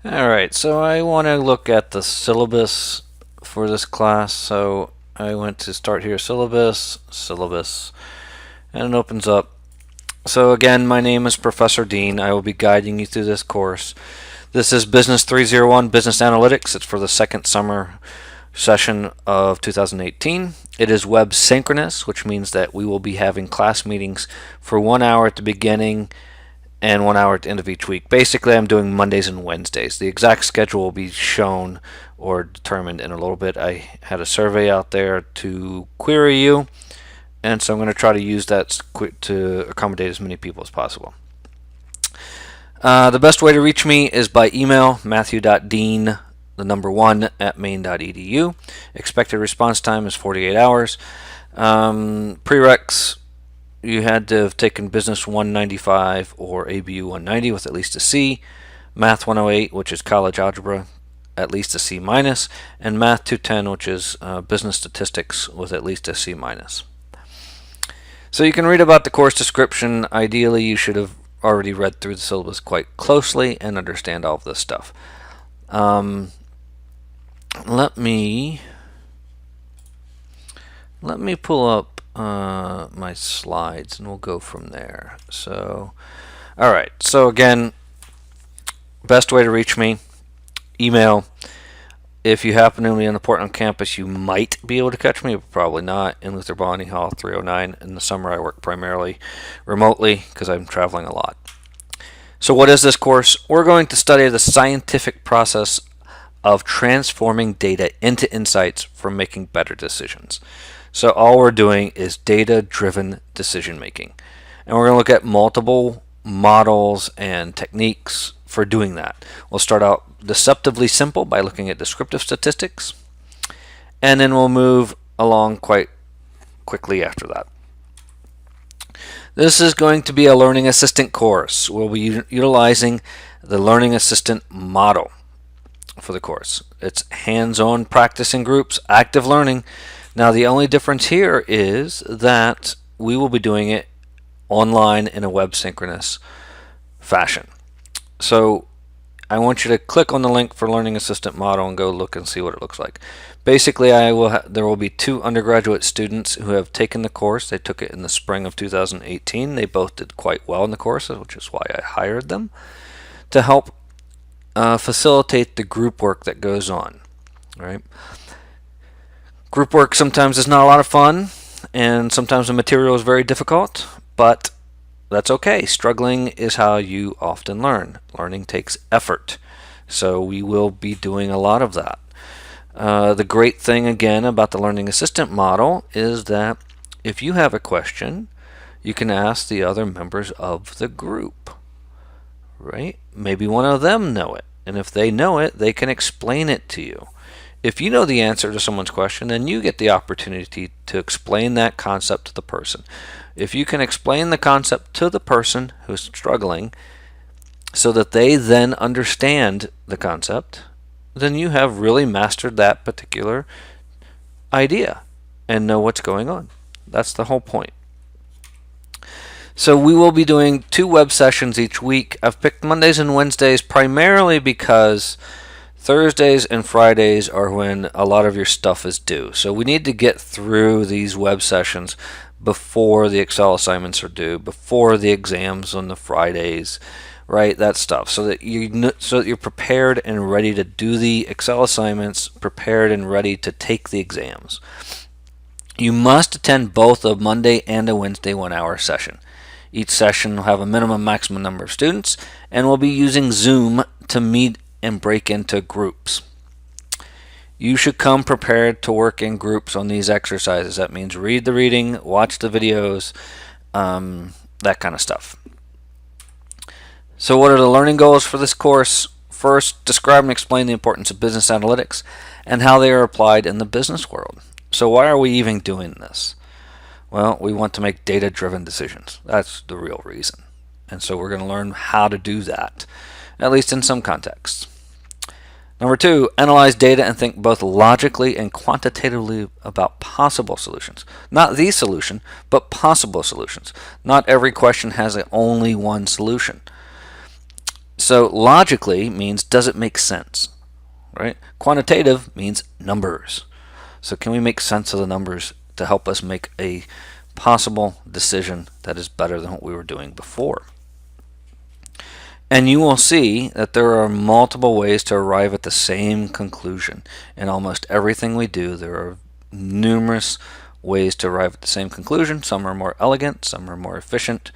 Alright, so I want to look at the syllabus for this class. So I went to start here, syllabus, and it opens up. So again, my name is Professor Dean. I will be guiding you through this course. This is Business 301, Business Analytics. It's for the second summer session of 2018. It is web synchronous, which means that we will be having class meetings for 1 hour at the beginning and 1 hour at the end of each week. Basically, I'm doing Mondays and Wednesdays. The exact schedule will be shown or determined in a little bit. I had a survey out there to query you, and so I'm going to try to use that to accommodate as many people as possible. The best way to reach me is by email, matthew.dean, the number 1 at maine.edu. Expected response time is 48 hours. Prereqs, you had to have taken Business 195 or ABU 190 with at least a C, Math 108, which is college algebra, at least a C minus, and Math 210, which is business statistics with at least a C minus. So you can read about the course description. Ideally, you should have already read through the syllabus quite closely and understand all of this stuff. Let me pull up my slides and we'll go from there. So, alright, so again, best way to reach me, email. If you happen to be on the Portland campus, you might be able to catch me, but probably not, in Luther Bonding Hall 309. In the summer, I work primarily remotely because I'm traveling a lot. So what is this course? We're going to study the scientific process of transforming data into insights for making better decisions. So all we're doing is data-driven decision making. And we're going to look at multiple models and techniques for doing that. We'll start out deceptively simple by looking at descriptive statistics, and then we'll move along quite quickly after that. This is going to be a learning assistant course. We'll be utilizing the learning assistant model for the course. It's hands-on practice in groups, active learning. Now the only difference here is that we will be doing it online in a web synchronous fashion. So I want you to click on the link for Learning Assistant Model and go look and see what it looks like. Basically, there will be 2 undergraduate students who have taken the course. They took it in the spring of 2018. They both did quite well in the course, which is why I hired them to help facilitate the group work that goes on. Right? Group work sometimes is not a lot of fun, and sometimes the material is very difficult, but that's okay. Struggling is how you often learn. Learning takes effort. So we will be doing a lot of that. The great thing, again, about the Learning Assistant model is that if you have a question, you can ask the other members of the group. Right? Maybe one of them know it. And if they know it, they can explain it to you. If you know the answer to someone's question, then you get the opportunity to explain that concept to the person. If you can explain the concept to the person who's struggling so that they then understand the concept, then you have really mastered that particular idea and know what's going on. That's the whole point. So we will be doing 2 web sessions each week. I've picked Mondays and Wednesdays primarily because Thursdays and Fridays are when a lot of your stuff is due. So we need to get through these web sessions before the Excel assignments are due, before the exams on the Fridays, right? That stuff. So that you're prepared and ready to do the Excel assignments, prepared and ready to take the exams. You must attend both a Monday and a Wednesday 1-hour session. Each session will have a minimum maximum number of students, and we'll be using Zoom to meet and break into groups. You should come prepared to work in groups on these exercises. That means read the reading, watch the videos, that kind of stuff. So what are the learning goals for this course? First, describe and explain the importance of business analytics and how they are applied in the business world. So why are we even doing this? Well, we want to make data-driven decisions. That's the real reason. And so we're going to learn how to do that, at least in some contexts. Number 2, analyze data and think both logically and quantitatively about possible solutions. Not the solution, but possible solutions. Not every question has only one solution. So logically means, does it make sense? Right? Quantitative means numbers. So can we make sense of the numbers to help us make a possible decision that is better than what we were doing before? And you will see that there are multiple ways to arrive at the same conclusion. In almost everything we do, there are numerous ways to arrive at the same conclusion. Some are more elegant, some are more efficient,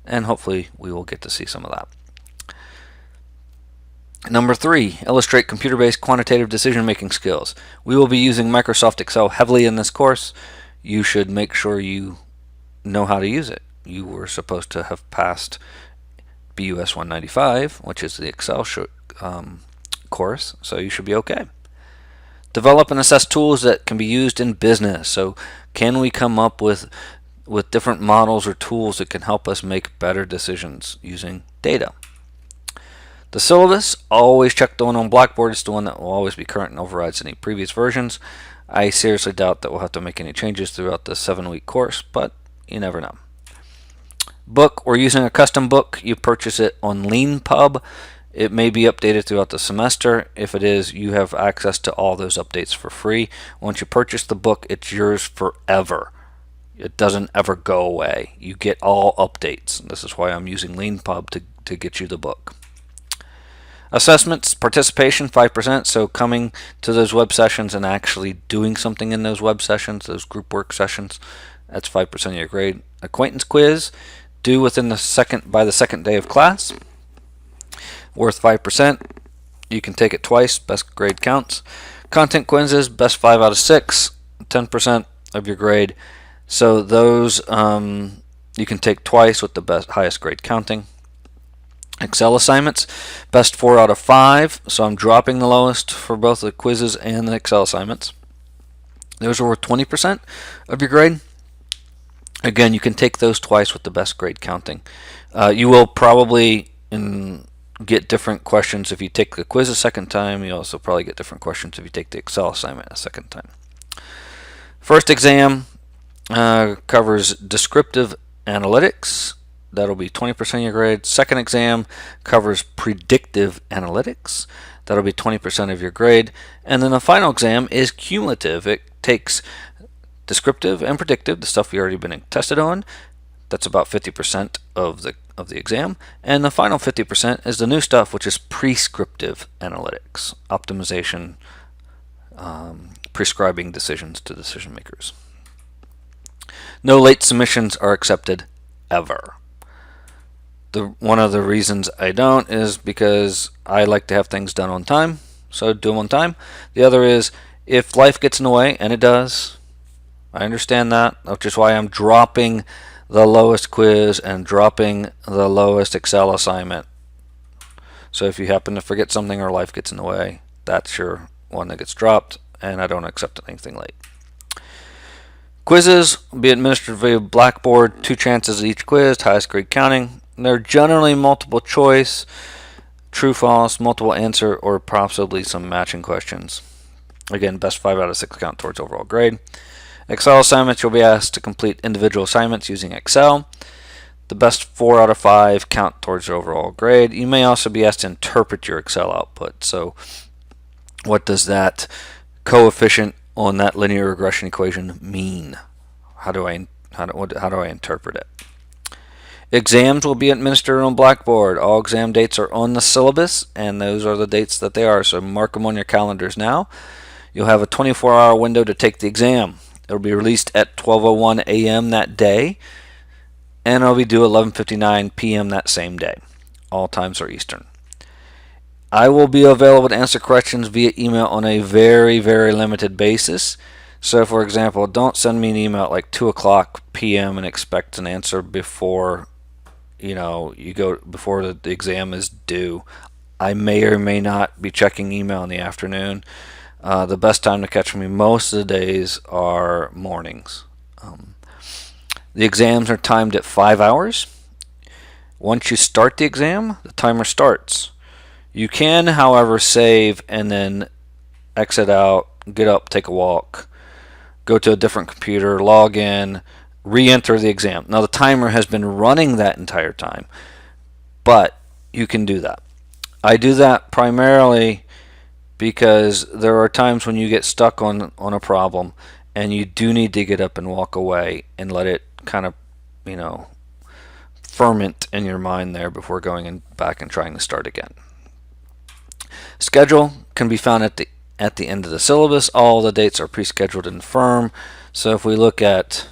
and hopefully we will get to see some of that. Number 3, illustrate computer-based quantitative decision-making skills. We will be using Microsoft Excel heavily in this course. You should make sure you know how to use it. You were supposed to have passed BUS 195, which is the Excel course, so you should be okay. Develop and assess tools that can be used in business. So can we come up with different models or tools that can help us make better decisions using data? The syllabus, always check the one on Blackboard. It's the one that will always be current and overrides any previous versions. I seriously doubt that we'll have to make any changes throughout the 7-week course, but you never know. Book, we're using a custom book. You purchase it on LeanPub. It may be updated throughout the semester. If it is, you have access to all those updates for free. Once you purchase the book, it's yours forever. It doesn't ever go away. You get all updates. This is why I'm using LeanPub to get you the book. Assessments, participation, 5%. So coming to those web sessions and actually doing something in those web sessions, those group work sessions, that's 5% of your grade. Acquaintance quiz, due within by the second day of class, worth 5%. You can take it twice, best grade counts. Content quizzes, best 5 out of 6, 10% of your grade. So those you can take twice with the highest grade counting. Excel assignments, best 4 out of 5. So I'm dropping the lowest for both the quizzes and the Excel assignments. Those are worth 20% of your grade. Again, you can take those twice with the best grade counting. You will probably get different questions if you take the quiz a second time. You also probably get different questions if you take the Excel assignment a second time. First exam covers descriptive analytics. That'll be 20% of your grade. Second exam covers predictive analytics. That'll be 20% of your grade. And then the final exam is cumulative. It takes descriptive and predictive, the stuff we already been tested on. That's about 50% of the exam. And the final 50% is the new stuff, which is prescriptive analytics, optimization, prescribing decisions to decision makers. No late submissions are accepted ever. One of the reasons I don't is because I like to have things done on time, so do them on time. The other is if life gets in the way, and it does, I understand that, which is why I'm dropping the lowest quiz and dropping the lowest Excel assignment. So if you happen to forget something or life gets in the way, that's your one that gets dropped, and I don't accept anything late. Quizzes will be administered via Blackboard, 2 chances at each quiz, highest grade counting. They're generally multiple choice, true, false, multiple answer, or possibly some matching questions. Again, best 5 out of 6 count towards overall grade. Excel assignments, you'll be asked to complete individual assignments using Excel. The best 4 out of 5 count towards your overall grade. You may also be asked to interpret your Excel output. So what does that coefficient on that linear regression equation mean? How do I interpret it? Exams will be administered on Blackboard. All exam dates are on the syllabus, and those are the dates that they are. So mark them on your calendars now. You'll have a 24-hour window to take the exam. It'll be released at 12:01 a.m. that day, and it'll be due 11:59 p.m. that same day. All times are Eastern. I will be available to answer questions via email on a very, very limited basis. So, for example, don't send me an email at like 2:00 p.m. and expect an answer before before the exam is due. I may or may not be checking email in the afternoon. The best time to catch me most of the days are mornings. The exams are timed at 5 hours. Once you start the exam, the timer starts. You can, however, save and then exit out, get up, take a walk, go to a different computer, log in, re-enter the exam. Now the timer has been running that entire time, but you can do that. I do that primarily because there are times when you get stuck on a problem and you do need to get up and walk away and let it kind of, ferment in your mind there before going back and trying to start again. Schedule can be found at the end of the syllabus. All the dates are pre-scheduled and firm. So if we look at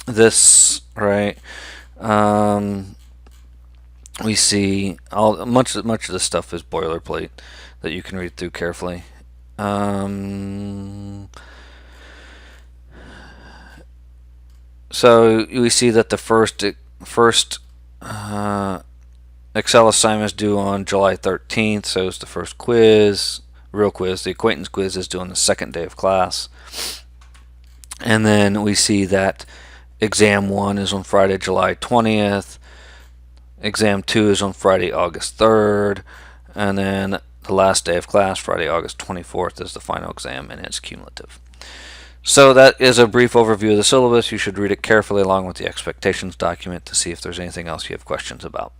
this, right, we see much of the stuff is boilerplate that you can read through carefully. So we see that the first Excel assignment is due on July 13th, so it's the first quiz, real quiz. The acquaintance quiz is due on the second day of class. And then we see that exam 1 is on Friday, July 20th. Exam 2 is on Friday, August 3rd. And then the last day of class, Friday, August 24th, is the final exam, and it's cumulative. So that is a brief overview of the syllabus. You should read it carefully along with the expectations document to see if there's anything else you have questions about.